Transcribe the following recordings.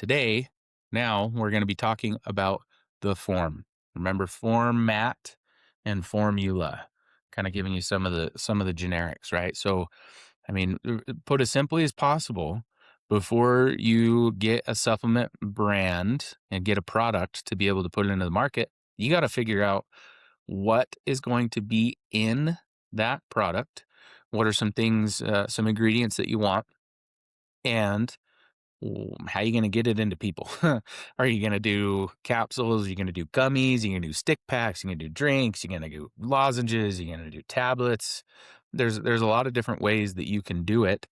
Today, now we're going to be talking about the form. Remember format and formula, kind of giving you some of the generics, right? So, put as simply as possible, before you get a supplement brand and get a product to be able to put it into the market, you got to figure out what is going to be in that product. What are some things, some ingredients that you want, and how are you going to get it into people? Are you going to do capsules? Are you going to do gummies? Are you going to do stick packs? Are you going to do drinks? Are you going to do lozenges? Are you going to do tablets? There's a lot of different ways that you can do it.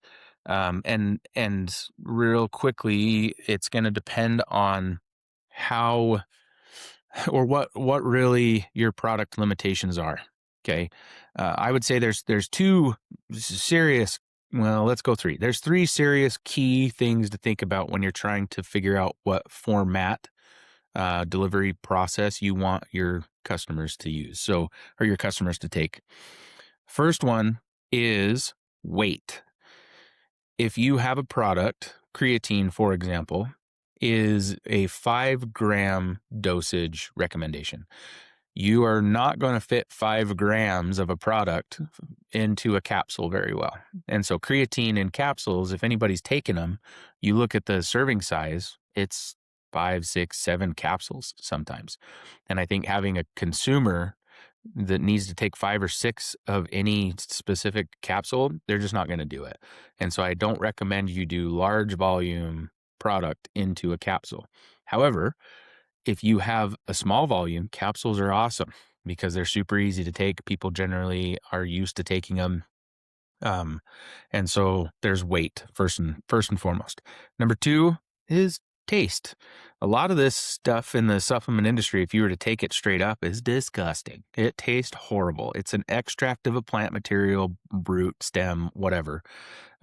And real quickly, it's going to depend on how or what really your product limitations are. Okay. I would say there's two serious, well, let's go three. There's three serious key things to think about when you're trying to figure out what format, delivery process you want your customers to use. So, or your customers to take. First one is weight. If you have a product, creatine, for example, is a 5-gram dosage recommendation. You are not going to fit 5 grams of a product into a capsule very well. And so creatine in capsules, if anybody's taken them, you look at the serving size, it's 5, 6, 7 capsules sometimes. And I think having a consumer that needs to take 5 or 6 of any specific capsule, they're just not going to do it. And so I don't recommend you do large volume product into a capsule. However, if you have a small volume, capsules are awesome because they're super easy to take. People generally are used to taking them. Um, and so there's weight first and foremost. Number two is taste. A lot of this stuff in the supplement industry, if you were to take it straight up, is disgusting. It tastes horrible. It's an extract of a plant material, root, stem, whatever,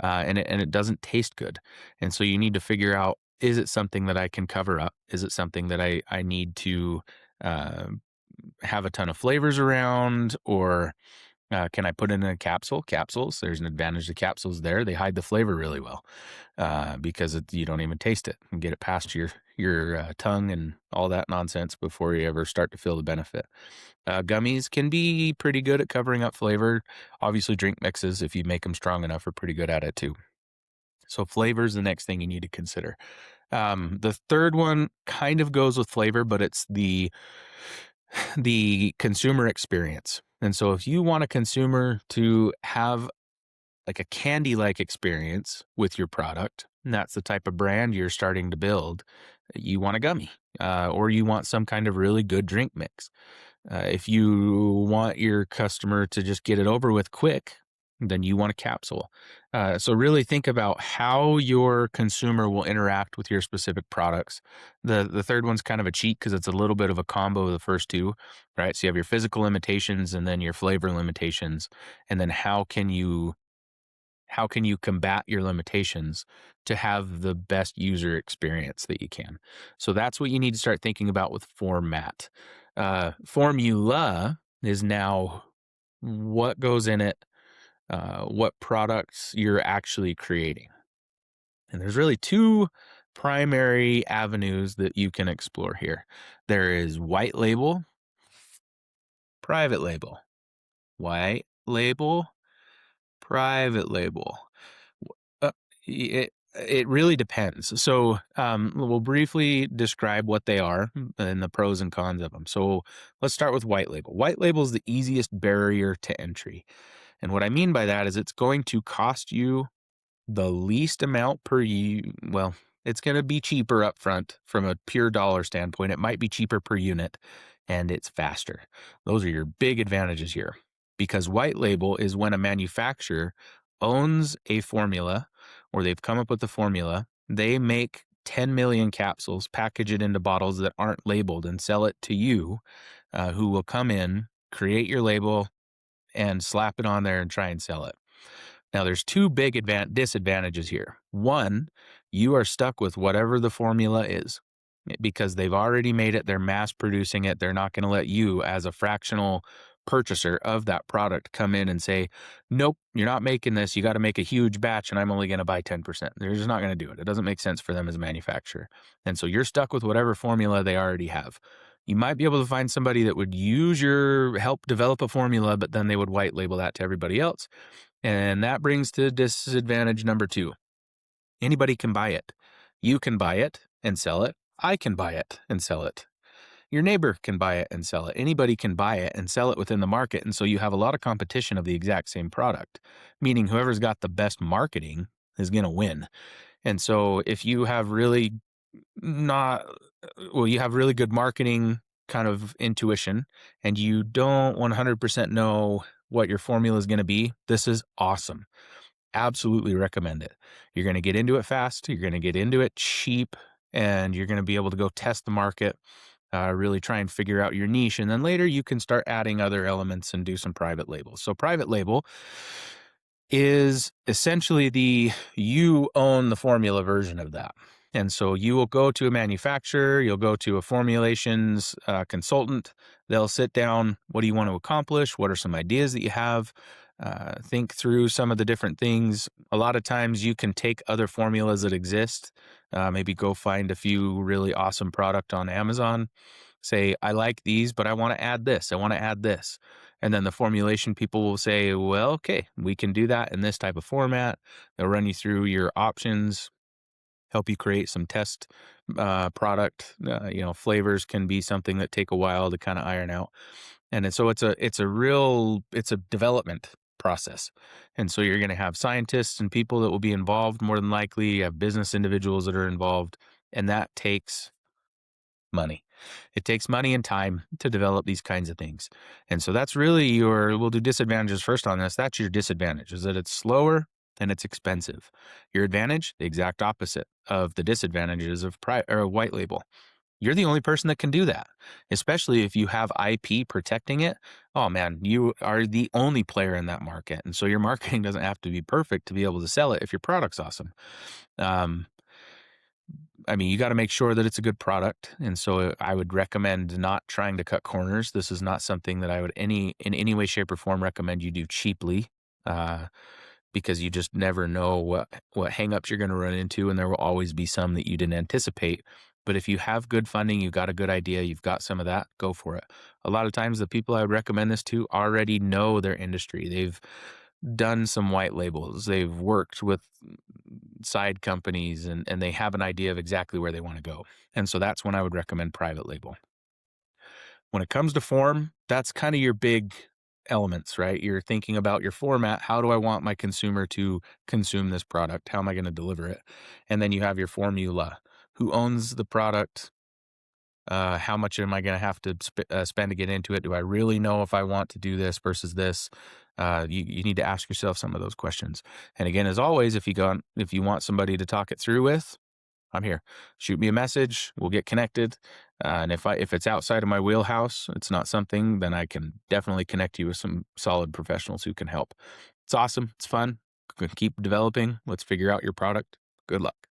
and it doesn't taste good. And so you need to figure out, is it something that I can cover up? Is it something that I need to uh, have a ton of flavors around, or can I put it in a capsule? Capsules, there's an advantage to capsules there. They hide the flavor really well because you don't even taste it and get it past your tongue and all that nonsense before you ever start to feel the benefit. Gummies can be pretty good at covering up flavor. Obviously, drink mixes, if you make them strong enough, are pretty good at it too. So flavor is the next thing you need to consider. The third one kind of goes with flavor, but it's the consumer experience. And so if you want a consumer to have like a candy-like experience with your product, and that's the type of brand you're starting to build, you want a gummy, or you want some kind of really good drink mix. If you want your customer to just get it over with quick, then you want a capsule. So really think about how your consumer will interact with your specific products. The third one's kind of a cheat because it's a little bit of a combo of the first two, right? So you have your physical limitations and then your flavor limitations, and then how can you combat your limitations to have the best user experience that you can? So that's what you need to start thinking about with format. Formula is now what goes in it, what products you're actually creating. And there's really two primary avenues that you can explore here. There is white label, private label. White label, private label. Uh, it really depends. So we'll briefly describe what they are and the pros and cons of them. So let's start with white label. White label is the easiest barrier to entry. And what I mean by that is it's going to cost you the least amount well, it's going to be cheaper up front from a pure dollar standpoint. It might be cheaper per unit, and it's faster. Those are your big advantages here, because white label is when a manufacturer owns a formula, or they've come up with the formula. They make 10 million capsules, package it into bottles that aren't labeled, and sell it to you, who will come in, create your label, and slap it on there and try and sell it. Now, there's two big disadvantages here. One, you are stuck with whatever the formula is because they've already made it. They're mass producing it. They're not going to let you, as a fractional purchaser of that product come in and say, nope, you're not making this. You got to make a huge batch and I'm only going to buy 10%. They're just not going to do it. It doesn't make sense for them as a manufacturer. And so you're stuck with whatever formula they already have. You might be able to find somebody that would use your help develop a formula, but then they would white label that to everybody else. And that brings to disadvantage number 2. Anybody can buy it. You can buy it and sell it. I can buy it and sell it. Your neighbor can buy it and sell it. Anybody can buy it and sell it within the market. And so you have a lot of competition of the exact same product, meaning whoever's got the best marketing is going to win. And so if you have really you have really good marketing kind of intuition and you don't 100% know what your formula is going to be, this is awesome. Absolutely recommend it. You're going to get into it fast. You're going to get into it cheap, and you're going to be able to go test the market, really try and figure out your niche. And then later you can start adding other elements and do some private labels. So private label is essentially you own the formula version of that. And so you will go to a manufacturer, you'll go to a formulations consultant. They'll sit down. What do you want to accomplish? What are some ideas that you have? Think through some of the different things. A lot of times you can take other formulas that exist, maybe go find a few really awesome product on Amazon. Say, I like these, but I want to add this. I want to add this. And then the formulation people will say, well, okay, we can do that in this type of format. They'll run you through your options, help you create some test product. Flavors can be something that take a while to kind of iron out. And so it's a development process. And so you're going to have scientists and people that will be involved more than likely. You have business individuals that are involved, and that takes money. It takes money and time to develop these kinds of things. And so that's really we'll do disadvantages first on this. That's your disadvantage, is that it's slower and it's expensive. Your advantage, the exact opposite of the disadvantages of white label. You're the only person that can do that, especially if you have IP protecting it. Oh man, you are the only player in that market. And so your marketing doesn't have to be perfect to be able to sell it if your product's awesome. You got to make sure that it's a good product. And so I would recommend not trying to cut corners. This is not something that I would in any way, shape, or form recommend you do cheaply, because you just never know what hangups you're going to run into, and there will always be some that you didn't anticipate. But if you have good funding, you've got a good idea, you've got some of that, go for it. A lot of times the people I would recommend this to already know their industry. They've done some white labels. They've worked with side companies and they have an idea of exactly where they want to go. And so that's when I would recommend private label. When it comes to form, that's kind of your big elements, right? You're thinking about your format. How do I want my consumer to consume this product? How am I going to deliver it? And then you have your formula. Who owns the product? How much am I going to have to spend to get into it? Do I really know if I want to do this versus this? You need to ask yourself some of those questions. And again, as always, if you want somebody to talk it through with, I'm here. Shoot me a message. We'll get connected. And if it's outside of my wheelhouse, it's not something, then I can definitely connect you with some solid professionals who can help. It's awesome. It's fun. Keep developing. Let's figure out your product. Good luck.